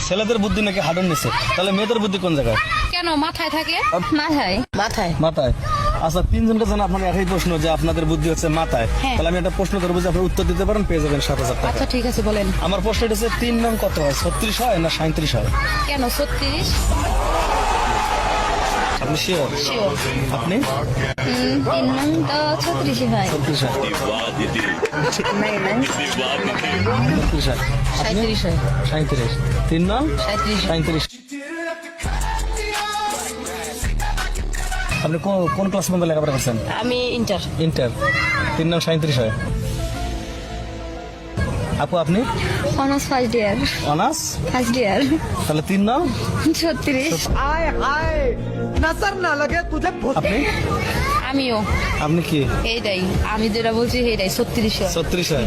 ছেলেদের বুদ্ধি নাকি হাডুন নিচে, তাহলে মেয়েদের বুদ্ধি কোন জায়গায়? কেন মাথায় থাকে? মাথায় মাথায় মাথায়। আচ্ছা, তিনজনকে জানা আপনার একই প্রশ্ন যে আপনাদের বুদ্ধি হচ্ছে মাথায়। হ্যাঁ। তাহলে আমি একটা প্রশ্ন করবো যে আপনি উত্তর দিতে পারেন, পেয়ে যাবেন 7,000 টাকা। আচ্ছা ঠিক আছে বলেন। আমার প্রশ্নটা হচ্ছে 3 নং কত হয়, 36 হয় না 37 হয়? কেন 36? আপনি শিওর? শিওর। আপনি? 3 নং তো 36 হয় 36 হয়। নাই নাই 36 হয়। আপনি? 37 হয়। 37। 3 নং 37। 37। আপনি কোন ক্লাস পর্যন্ত লেখাপড়া করছেন? আমি ইন্টার। ইন্টার। 3 নং 37 হয়। আপু আপনি? Honours first year honours? First year তাহলে 3 নং 36 आए हाय नजर ना लगे तुझे আপনি? আমিও আপনি কি? এইটাই, আমি যেটা বলছি সেইটাই 36 হয়। 36 হয়।